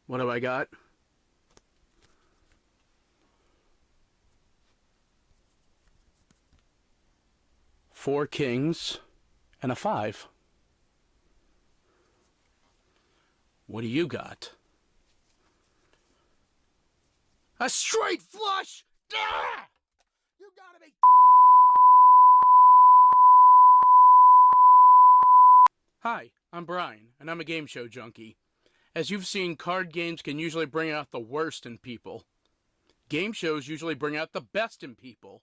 What have I got? Four kings and a five. What do you got? A straight flush! Ah! You gotta be... Hi, I'm Brian, and I'm a game show junkie. As you've seen, card games can usually bring out the worst in people. Game shows usually bring out the best in people.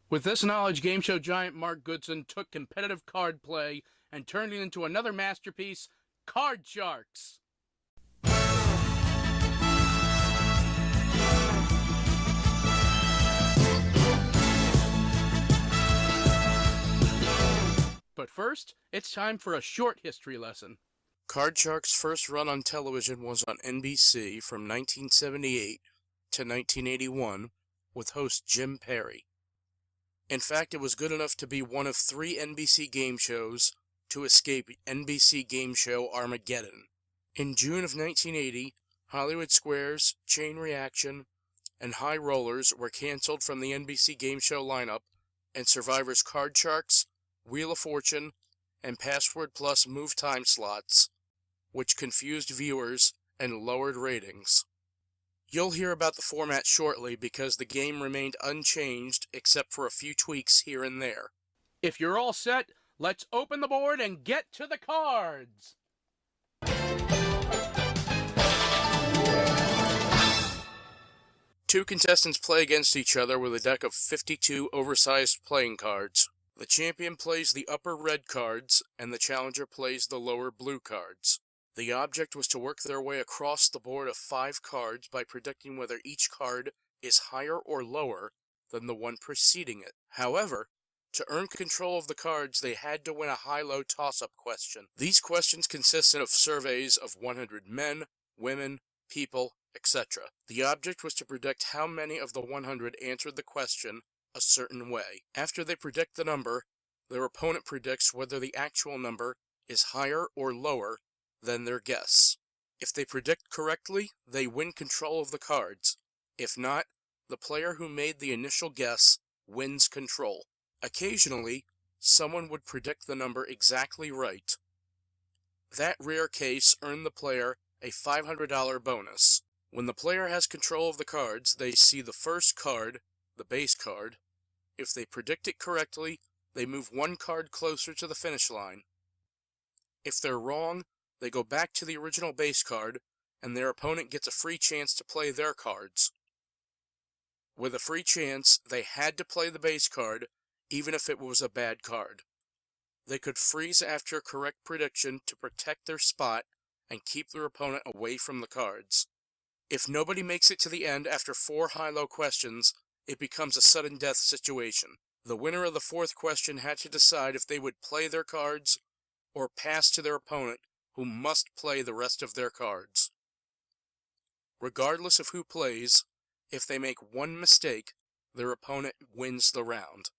With this knowledge, game show giant Mark Goodson took competitive card play and turned it into another masterpiece, Card Sharks. But first, it's time for a short history lesson. Card Sharks' first run on television was on NBC from 1978 to 1981 with host Jim Perry. In fact, it was good enough to be one of 3 NBC game shows to escape NBC game show Armageddon. In June of 1980, Hollywood Squares, Chain Reaction, and High Rollers were canceled from the NBC game show lineup, and Survivor's Card Sharks, Wheel of Fortune, and Password Plus moved time slots, which confused viewers and lowered ratings. You'll hear about the format shortly because the game remained unchanged except for a few tweaks here and there. If you're all set, let's open the board and get to the cards! Two contestants play against each other with a deck of 52 oversized playing cards. The champion plays the upper red cards, and the challenger plays the lower blue cards. The object was to work their way across the board of 5 cards by predicting whether each card is higher or lower than the one preceding it. However, to earn control of the cards, they had to win a high-low toss-up question. These questions consisted of surveys of 100 men, women, people, etc. The object was to predict how many of the 100 answered the question a certain way. After they predict the number, their opponent predicts whether the actual number is higher or lower than their guess. If they predict correctly, they win control of the cards. If not, the player who made the initial guess wins control. Occasionally, someone would predict the number exactly right. That rare case earned the player a $500 bonus. When the player has control of the cards, they see the first card, the base card. If they predict it correctly, they move 1 card closer to the finish line. If they're wrong, they go back to the original base card, and their opponent gets a free chance to play their cards. With a free chance, they had to play the base card, even if it was a bad card. They could freeze after a correct prediction to protect their spot and keep their opponent away from the cards. If nobody makes it to the end after 4 high-low questions, it becomes a sudden death situation. The winner of the 4th question had to decide if they would play their cards or pass to their opponent, who must play the rest of their cards. Regardless of who plays, if they make 1 mistake, their opponent wins the round.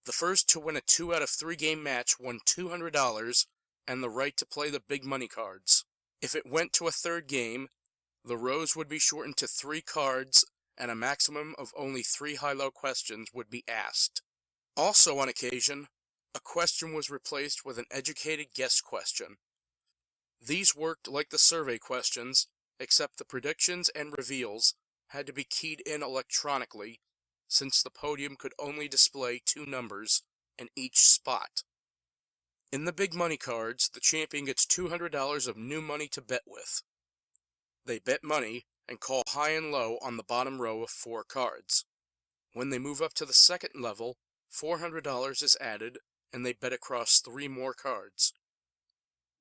The first to win a 2 out of 3 game match won $200 and the right to play the big money cards. If it went to a 3rd game, the rows would be shortened to 3 cards and a maximum of only 3 high-low questions would be asked. Also on occasion, a question was replaced with an educated guess question. These worked like the survey questions, except the predictions and reveals had to be keyed in electronically, since the podium could only display 2 numbers in each spot. In the big money cards, the champion gets $200 of new money to bet with. They bet money and call high and low on the bottom row of 4 cards. When they move up to the 2nd level, $400 is added, and they bet across 3 more cards.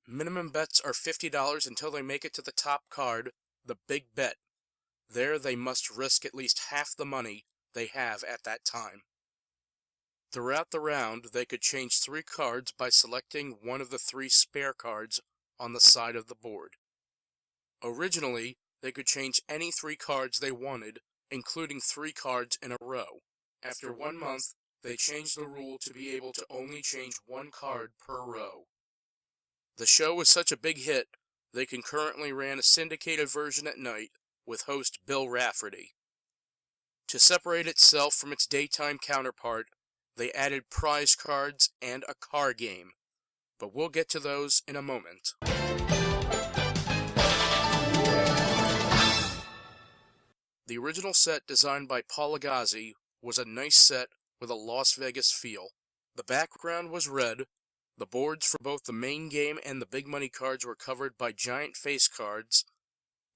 Minimum bets are $50 until they make it to the top card, the big bet. There they must risk at least half the money they have at that time. Throughout the round, they could change 3 cards by selecting one of the 3 spare cards on the side of the board. Originally, they could change any 3 cards they wanted, including 3 cards in a row. After 1 month, they changed the rule to be able to only change 1 card per row. The show was such a big hit They concurrently ran a syndicated version at night with host Bill Rafferty. To separate itself from its daytime counterpart, they added prize cards and a car game, but we'll get to those in a moment. The original set, designed by Paul Agazzi, was a nice set with a Las Vegas feel. The background was red, the boards for both the main game and the big money cards were covered by giant face cards,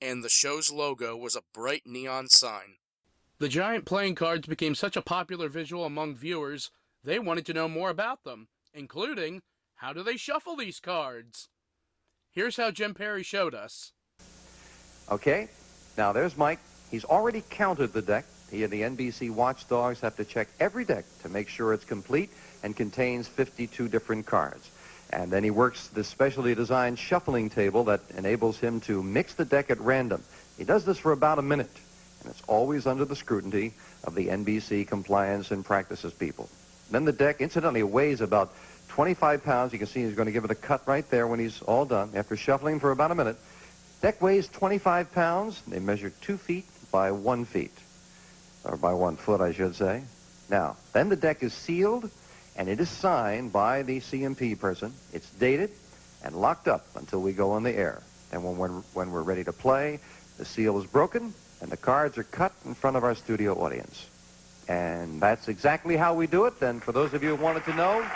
and the show's logo was a bright neon sign. The giant playing cards became such a popular visual among viewers, they wanted to know more about them, including, how do they shuffle these cards? Here's how Jim Perry showed us. Okay, now there's Mike. He's already counted the deck. He and the NBC watchdogs have to check every deck to make sure it's complete and contains 52 different cards. And then he works this specially designed shuffling table that enables him to mix the deck at random. He does this for about a minute, and it's always under the scrutiny of the NBC compliance and practices people. Then the deck, incidentally, weighs about 25 pounds. You can see he's going to give it a cut right there when he's all done, after shuffling for about a minute. Deck weighs 25 pounds. They measure 2 feet by 1 feet, or by 1 foot, I should say. Now, then the deck is sealed, and it is signed by the CMP person. It's dated and locked up until we go on the air. And when we're ready to play, the seal is broken, and the cards are cut in front of our studio audience. And that's exactly how we do it. And for those of you who wanted to know,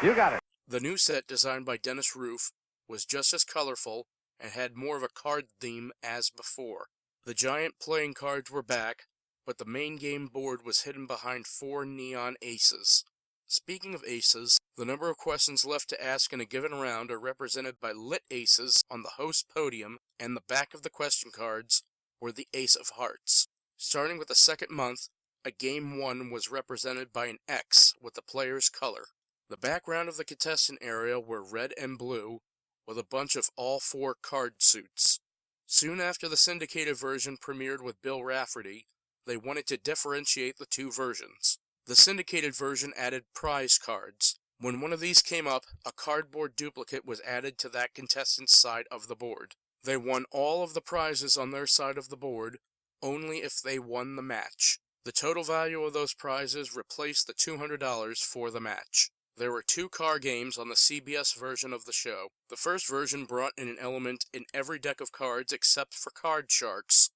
you got it. The new set, designed by Dennis Roof, was just as colorful and had more of a card theme as before. The giant playing cards were back, but the main game board was hidden behind 4 neon aces. Speaking of aces, the number of questions left to ask in a given round are represented by lit aces on the host podium, and the back of the question cards were the ace of hearts. Starting with the second month, a game 1 was represented by an X with the player's color. The background of the contestant area were red and blue, with a bunch of all 4 card suits. Soon after the syndicated version premiered with Bill Rafferty, they wanted to differentiate the 2 versions. The syndicated version added prize cards. When one of these came up, a cardboard duplicate was added to that contestant's side of the board. They won all of the prizes on their side of the board, only if they won the match. The total value of those prizes replaced the $200 for the match. There were 2 car games on the CBS version of the show. The first version brought in an element in every deck of cards except for card sharks,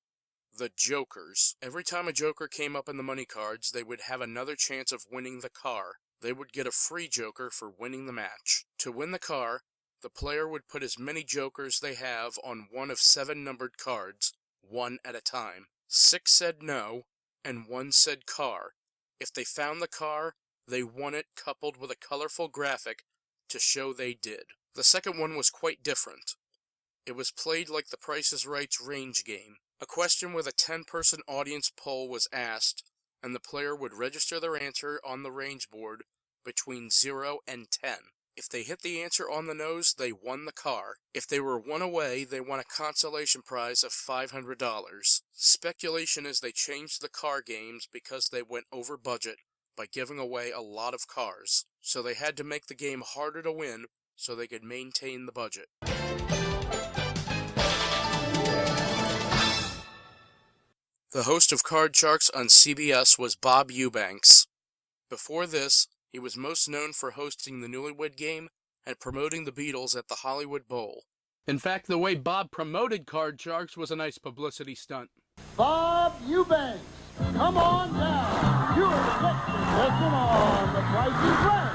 the jokers. Every time a joker came up in the money cards, they would have another chance of winning the car. They would get a free joker for winning the match. To win the car, the player would put as many jokers they have on one of 7 numbered cards, 1 at a time. 6 said no, and 1 said car. If they found the car, they won it, coupled with a colorful graphic to show they did. The second one was quite different. It was played like the Price is Right's range game. A question with a 10-person audience poll was asked, and the player would register their answer on the range board between 0 and 10. If they hit the answer on the nose, they won the car. If they were 1 away, they won a consolation prize of $500. Speculation is they changed the car games because they went over budget by giving away a lot of cars, so they had to make the game harder to win so they could maintain the budget. The host of Card Sharks on CBS was Bob Eubanks. Before this, he was most known for hosting the Newlywed Game and promoting the Beatles at the Hollywood Bowl. In fact, the way Bob promoted Card Sharks was a nice publicity stunt. Bob Eubanks, come on down. You're the next contestant on The Price is Right.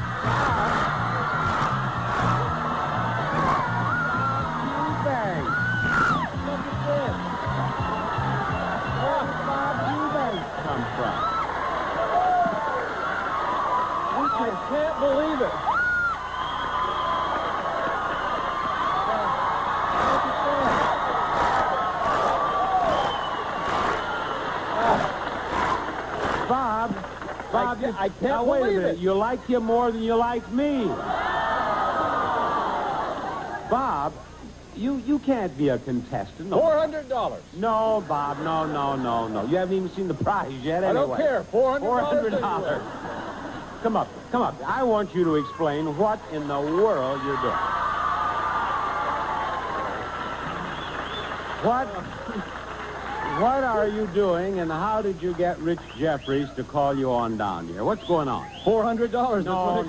Eubanks. Look at this. Where did Bob Eubanks come from? I can't believe it. Bob, I can't believe it. You like him more than you like me. Bob, you can't be a contestant. No. $400. No, Bob, no. You haven't even seen the prize yet anyway. I don't care. $400. Come up. I want you to explain what in the world you're doing. What are you doing, and how did you get Rich Jeffries to call you on down here? What's going on? $400. No.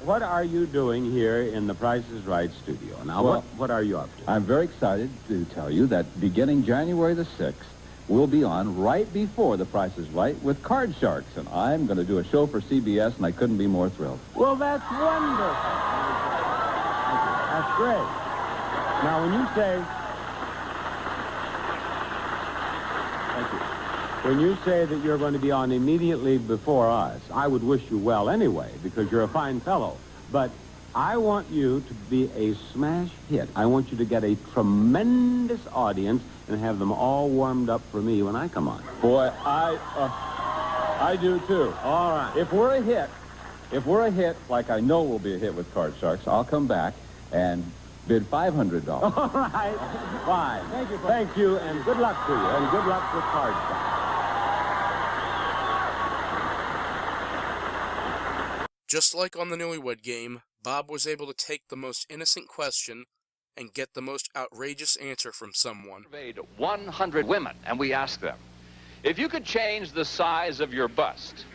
What are you doing here in the Price is Right studio? Now, Well, what are you up to? I'm very excited to tell you that beginning January the 6th, we'll be on right before The Price is Right with Card Sharks, and I'm going to do a show for CBS, and I couldn't be more thrilled. Well, that's wonderful. That's great. Now, when you say... Thank you. When you say that you're going to be on immediately before us, I would wish you well anyway, because you're a fine fellow. But I want you to be a smash hit. I want you to get a tremendous audience and have them all warmed up for me when I come on. Boy, I do too. All right. If we're a hit, like I know we'll be a hit with Card Sharks, I'll come back and bid $500. All right. Fine. Thank you, Bob. Thank you, and good luck to you, and good luck with Card Sharks. Just like on the Newlywed Game, Bob was able to take the most innocent question and get the most outrageous answer from someone. Surveyed 100 women, and we asked them, if you could change the size of your bust,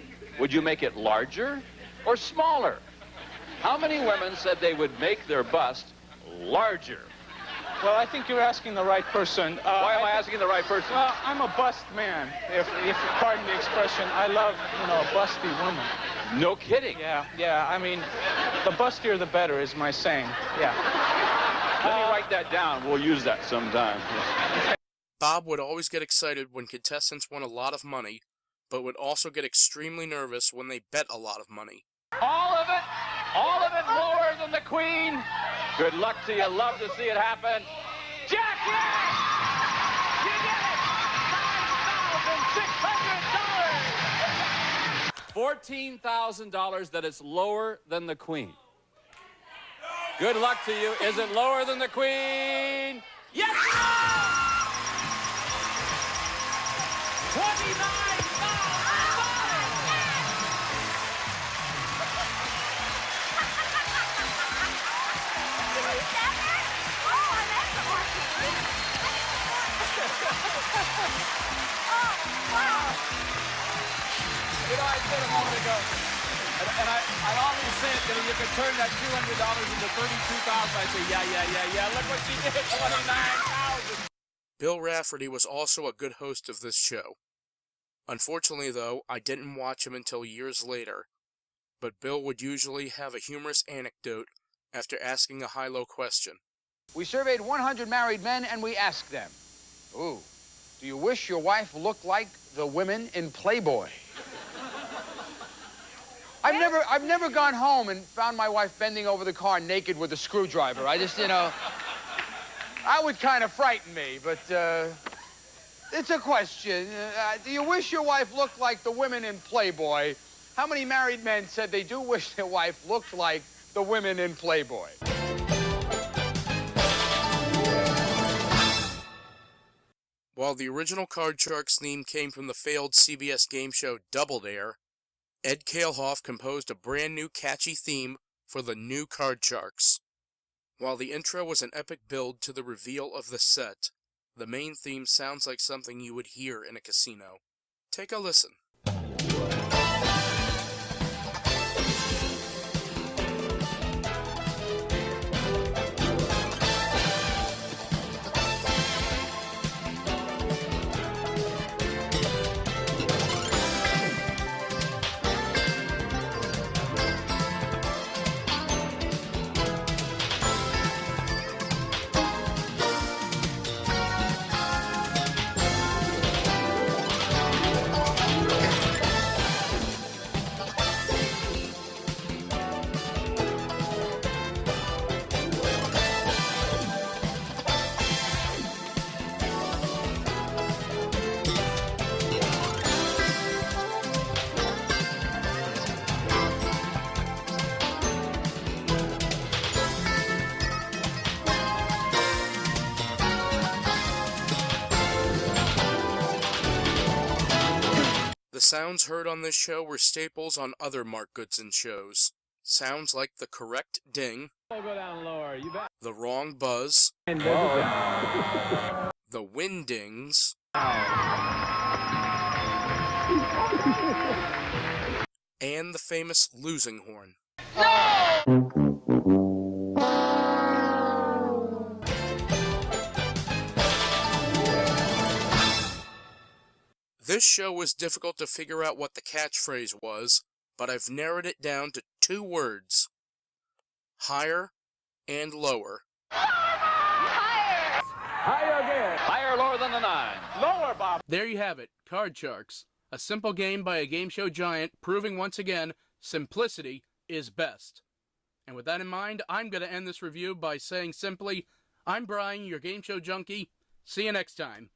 would you make it larger or smaller? How many women said they would make their bust larger? Well, I think you're asking the right person. Why am I asking the right person? Well, I'm a bust man, if you pardon the expression. I love, a busty woman. No kidding. Yeah. I mean, the bustier the better is my saying. Yeah. Let me write that down. We'll use that sometime. Bob would always get excited when contestants won a lot of money, but would also get extremely nervous when they bet a lot of money. All of it lower than the Queen. Good luck to you. Love to see it happen. Jackie! You get it! $14,000 that it's lower than the Queen. Good luck to you. Is it lower than the Queen? Yes! I said a moment ago, and I always say it, that you could turn that $200 into $32,000. I say, yeah. Look what she did, $29,000. Bill Rafferty was also a good host of this show. Unfortunately, though, I didn't watch him until years later, but Bill would usually have a humorous anecdote after asking a high-low question. We surveyed 100 married men, and we asked them, ooh, do you wish your wife looked like the women in Playboy? I've never gone home and found my wife bending over the car naked with a screwdriver. I just, that would kind of frighten me, but it's a question. Do you wish your wife looked like the women in Playboy? How many married men said they do wish their wife looked like the women in Playboy? While the original Card Sharks theme came from the failed CBS game show Double Dare, Ed Kalehoff composed a brand new catchy theme for the new Card Sharks. While the intro was an epic build to the reveal of the set, the main theme sounds like something you would hear in a casino. Take a listen. The sounds heard on this show were staples on other Mark Goodson shows. sounds like the correct ding, Go down lower. You bet. the wrong buzz, And the windings, and the famous losing horn. This show was difficult to figure out what the catchphrase was, but I've narrowed it down to 2 words: higher and lower. higher again. Higher or lower than the 9? Lower, Bob. There you have it, Card Sharks. A simple game by a game show giant proving once again simplicity is best. And with that in mind, I'm going to end this review by saying simply, I'm Brian, your game show junkie. See you next time.